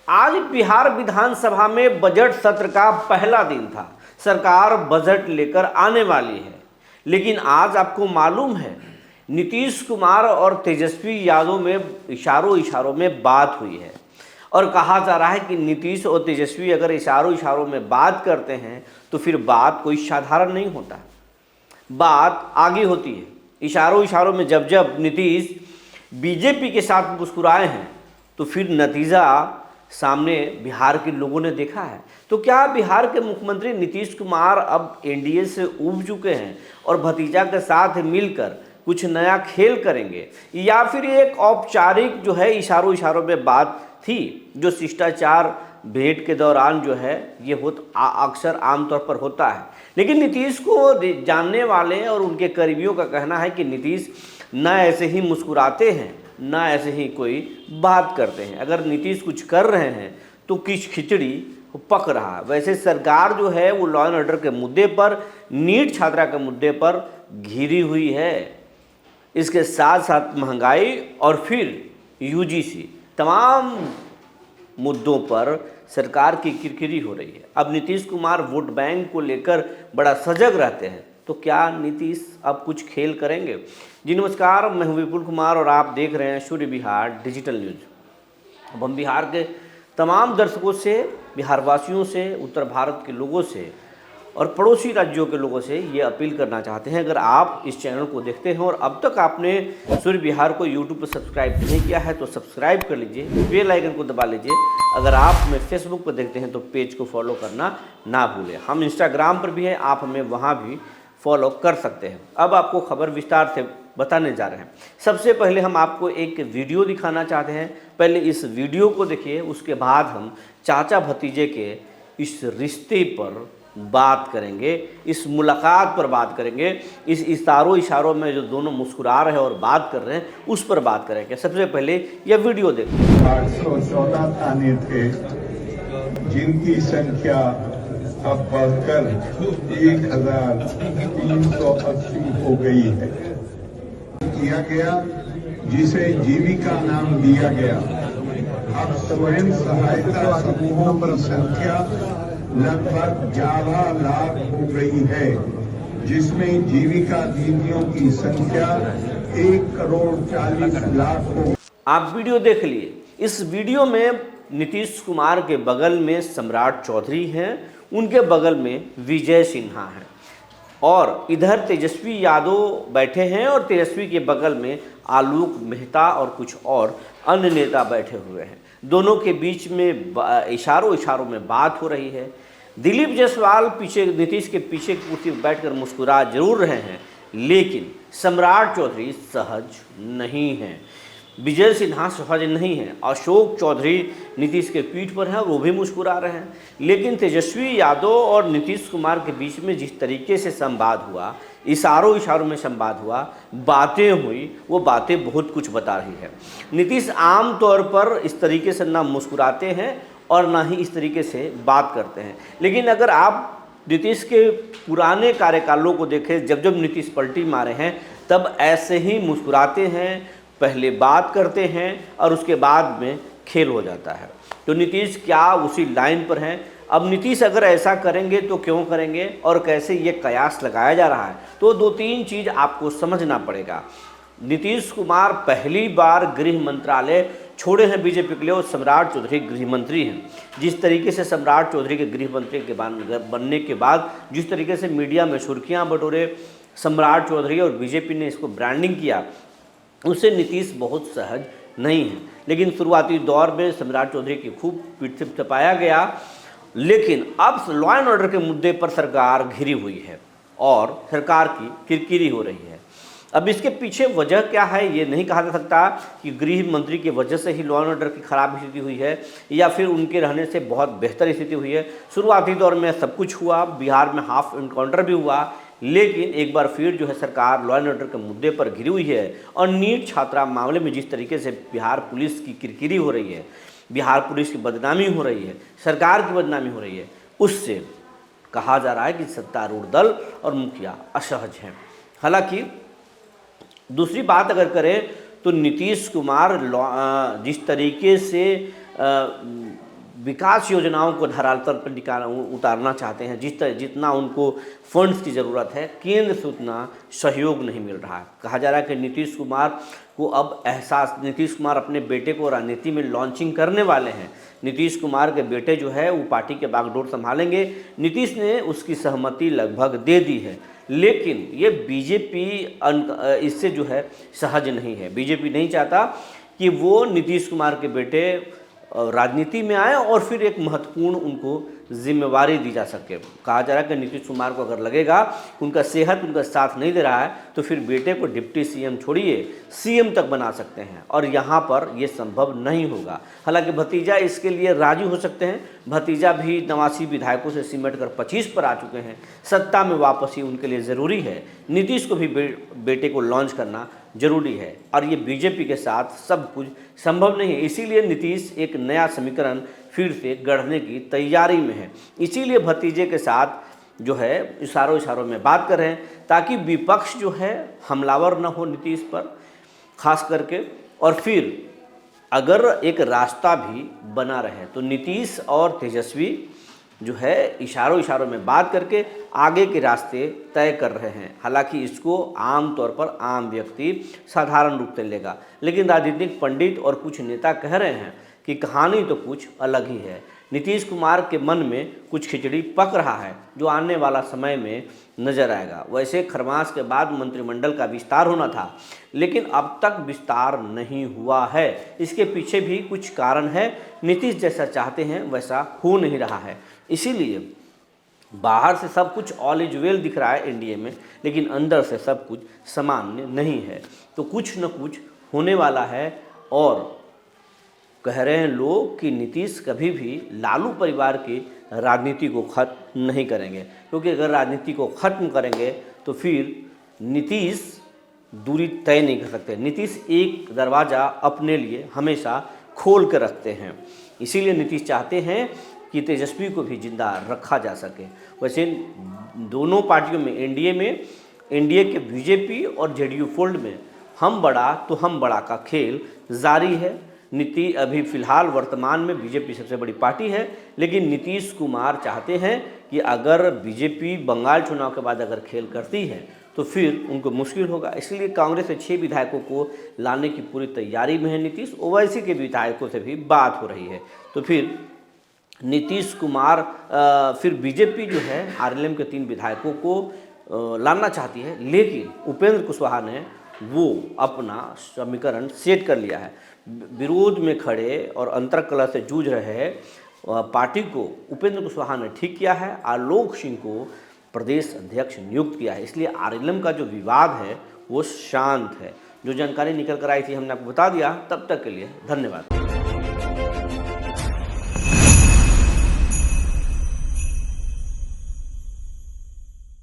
आज बिहार विधानसभा में बजट सत्र का पहला दिन था। सरकार बजट लेकर आने वाली है, लेकिन आज आपको मालूम है नीतीश कुमार और तेजस्वी यादव में इशारों में बात हुई है और कहा जा रहा है कि नीतीश और तेजस्वी अगर इशारों में बात करते हैं तो फिर बात कोई साधारण नहीं होता, बात आगे होती है। इशारों में जब जब नीतीश बीजेपी के साथ मुस्कुराए हैं तो फिर नतीजा सामने बिहार के लोगों ने देखा है। तो क्या बिहार के मुख्यमंत्री नीतीश कुमार अब एनडीए से उब चुके हैं और भतीजा के साथ मिलकर कुछ नया खेल करेंगे, या फिर एक औपचारिक जो है इशारों में बात थी जो शिष्टाचार भेंट के दौरान जो है ये अक्सर आमतौर पर होता है। लेकिन नीतीश को जानने वाले और उनके करीबियों का कहना है कि नीतीश न ऐसे ही मुस्कुराते हैं ना ऐसे ही कोई बात करते हैं। अगर नीतीश कुछ कर रहे हैं तो किस खिचड़ी पक रहा है। वैसे सरकार जो है वो लॉ एंड ऑर्डर के मुद्दे पर, नीट छात्रा के मुद्दे पर घिरी हुई है। इसके साथ साथ महंगाई और फिर यूजीसी, तमाम मुद्दों पर सरकार की किरकिरी हो रही है। अब नीतीश कुमार वोट बैंक को लेकर बड़ा सजग रहते हैं, तो क्या नीतीश अब कुछ खेल करेंगे? जी नमस्कार, मैं हूं विपुल कुमार और आप देख रहे हैं सूर्य बिहार डिजिटल न्यूज़। अब हम बिहार के तमाम दर्शकों से, बिहार वासियों से, उत्तर भारत के लोगों से और पड़ोसी राज्यों के लोगों से ये अपील करना चाहते हैं, अगर आप इस चैनल को देखते हैं और अब तक आपने सूर्य बिहार को यूट्यूब पर सब्सक्राइब नहीं किया है तो सब्सक्राइब कर लीजिए, बेल आइकन को दबा लीजिए। अगर आप हमें फेसबुक पर देखते हैं तो पेज को फॉलो करना ना भूलें। हम इंस्टाग्राम पर भी हैं, आप हमें वहाँ भी फॉलो कर सकते हैं। अब आपको खबर विस्तार से बताने जा रहे हैं। सबसे पहले हम आपको एक वीडियो दिखाना चाहते हैं। पहले इस वीडियो को देखिए, उसके बाद हम चाचा भतीजे के इस रिश्ते पर बात करेंगे, इस मुलाकात पर बात करेंगे, इस इशारों में जो दोनों मुस्कुरा रहे हैं और बात कर रहे हैं उस पर बात करेंगे। सबसे पहले यह वीडियो देखिए। 814 थाने थे जिनकी संख्या अब बढ़कर 1380 हो गई है। किया गया जिसे जीविका नाम दिया गया। अब स्वयं सहायता समूहों की संख्या लगभग 11 लाख हो गई है, जिसमें जीविका दीदियों की संख्या 1,40,00,000 हो। आप वीडियो देख लिए। इस वीडियो में नीतीश कुमार के बगल में सम्राट चौधरी हैं, उनके बगल में विजय सिन्हा हैं और इधर तेजस्वी यादव बैठे हैं और तेजस्वी के बगल में आलोक मेहता और कुछ और अन्य नेता बैठे हुए हैं। दोनों के बीच में इशारों में बात हो रही है। दिलीप जायसवाल पीछे, नीतीश के पीछे कुर्सी पर बैठकर मुस्कुरा जरूर रहे हैं, लेकिन सम्राट चौधरी सहज नहीं हैं, विजय सिन्हा सहज नहीं है, अशोक चौधरी नीतीश के पीठ पर हैं, वो भी मुस्कुरा रहे हैं। लेकिन तेजस्वी यादव और नीतीश कुमार के बीच में जिस तरीके से संवाद हुआ, इशारों में संवाद हुआ, बातें हुई, वो बातें बहुत कुछ बता रही है। नीतीश आम तौर पर इस तरीके से ना मुस्कुराते हैं और ना ही इस तरीके से बात करते हैं। लेकिन अगर आप नीतीश के पुराने कार्यकालों को देखें, जब जब नीतीश पलटी मारे हैं तब ऐसे ही मुस्कुराते हैं, पहले बात करते हैं और उसके बाद में खेल हो जाता है। तो नीतीश क्या उसी लाइन पर हैं? अब नीतीश अगर ऐसा करेंगे तो क्यों करेंगे और कैसे ये कयास लगाया जा रहा है, तो 2-3 चीज़ आपको समझना पड़ेगा। नीतीश कुमार पहली बार गृह मंत्रालय छोड़े हैं बीजेपी के लिए और सम्राट चौधरी गृह मंत्री हैं। जिस तरीके से सम्राट चौधरी के गृह मंत्री के बनने के बाद जिस तरीके से मीडिया में सुर्खियाँ बटोरे सम्राट चौधरी और बीजेपी ने इसको ब्रांडिंग किया, उससे नीतीश बहुत सहज नहीं है। लेकिन शुरुआती दौर में सम्राट चौधरी की खूब पीठ थपथपाया गया, लेकिन अब लॉ एंड ऑर्डर के मुद्दे पर सरकार घिरी हुई है और सरकार की किरकिरी हो रही है। अब इसके पीछे वजह क्या है ये नहीं कहा जा सकता कि गृह मंत्री की वजह से ही लॉ एंड ऑर्डर की खराब स्थिति हुई है या फिर उनके रहने से बहुत बेहतर स्थिति हुई है। शुरुआती दौर में सब कुछ हुआ, बिहार में हाफ एनकाउंटर भी हुआ, लेकिन एक बार फिर जो है सरकार लॉ एंड ऑर्डर के मुद्दे पर घिरी हुई है। और नीट छात्रा मामले में जिस तरीके से बिहार पुलिस की किरकिरी हो रही है, बिहार पुलिस की बदनामी हो रही है, सरकार की बदनामी हो रही है, उससे कहा जा रहा है कि सत्तारूढ़ दल और मुखिया असहज हैं। हालांकि दूसरी बात अगर करें तो नीतीश कुमार जिस तरीके से विकास योजनाओं को धरातल पर उतारना चाहते हैं, जितना उनको फंड्स की ज़रूरत है, केंद्र से उतना सहयोग नहीं मिल रहा है। कहा जा रहा है कि नीतीश कुमार को अब एहसास, नीतीश कुमार अपने बेटे को राजनीति में लॉन्चिंग करने वाले हैं। नीतीश कुमार के बेटे जो है वो पार्टी के बागडोर संभालेंगे। नीतीश ने उसकी सहमति लगभग दे दी है, लेकिन ये बीजेपी इससे जो है सहज नहीं है। बीजेपी नहीं चाहता कि वो नीतीश कुमार के बेटे राजनीति में आए और फिर एक महत्वपूर्ण उनको जिम्मेवारी दी जा सके। कहा जा रहा है कि नीतीश कुमार को अगर लगेगा उनका सेहत उनका साथ नहीं दे रहा है तो फिर बेटे को डिप्टी सीएम छोड़िए सीएम तक बना सकते हैं, और यहाँ पर ये संभव नहीं होगा। हालांकि भतीजा इसके लिए राजी हो सकते हैं। भतीजा भी 89 विधायकों से सिमट कर 25 पर आ चुके हैं। सत्ता में वापसी उनके लिए ज़रूरी है। नीतीश को भी बेटे को लॉन्च करना जरूरी है, और ये बीजेपी के साथ सब कुछ संभव नहीं है। इसीलिए नीतीश एक नया समीकरण फिर से गढ़ने की तैयारी में है। इसीलिए भतीजे के साथ जो है इशारों में बात कर रहे हैं, ताकि विपक्ष जो है हमलावर न हो नीतीश पर खास करके, और फिर अगर एक रास्ता भी बना रहे तो नीतीश और तेजस्वी जो है इशारों में बात करके आगे के रास्ते तय कर रहे हैं। हालांकि इसको आम तौर पर आम व्यक्ति साधारण रूप से लेगा, लेकिन राजनीतिक पंडित और कुछ नेता कह रहे हैं कि कहानी तो कुछ अलग ही है। नीतीश कुमार के मन में कुछ खिचड़ी पक रहा है, जो आने वाला समय में नजर आएगा। वैसे खरमास के बाद मंत्रिमंडल का विस्तार होना था, लेकिन अब तक विस्तार नहीं हुआ है। इसके पीछे भी कुछ कारण है। नीतीश जैसा चाहते हैं वैसा हो नहीं रहा है। इसीलिए बाहर से सब कुछ ऑल इज वेल दिख रहा है एनडीए में, लेकिन अंदर से सब कुछ सामान्य नहीं है। तो कुछ न कुछ होने वाला है, और कह रहे हैं लोग कि नीतीश कभी भी लालू परिवार की राजनीति को खत्म नहीं करेंगे, क्योंकि अगर राजनीति को खत्म करेंगे तो फिर नीतीश दूरी तय नहीं कर सकते। नीतीश एक दरवाज़ा अपने लिए हमेशा खोल कर रखते हैं। इसीलिए नीतीश चाहते हैं कि तेजस्वी को भी जिंदा रखा जा सके। वैसे दोनों पार्टियों में, एनडीए के बीजेपी और जेडीयू फोल्ड में हम बड़ा तो हम बड़ा का खेल जारी है। अभी फिलहाल वर्तमान में बीजेपी सबसे बड़ी पार्टी है, लेकिन नीतीश कुमार चाहते हैं कि अगर बीजेपी बंगाल चुनाव के बाद अगर खेल करती है तो फिर उनको मुश्किल होगा। इसलिए कांग्रेस से 6 विधायकों को लाने की पूरी तैयारी में है नीतीश। ओवैसी के विधायकों से भी बात हो रही है। तो फिर नीतीश कुमार फिर बीजेपी जो है आरएलएम के 3 विधायकों को लाना चाहती है, लेकिन उपेंद्र कुशवाहा ने वो अपना समीकरण सेट कर लिया है। विरोध में खड़े और अंतर्कलह से जूझ रहे पार्टी को उपेंद्र कुशवाहा ने ठीक किया है। आलोक सिंह को प्रदेश अध्यक्ष नियुक्त किया है। इसलिए आरएलएम का जो विवाद है वो शांत है। जो जानकारी निकल कर आई थी हमने आपको बता दिया। तब तक के लिए धन्यवाद।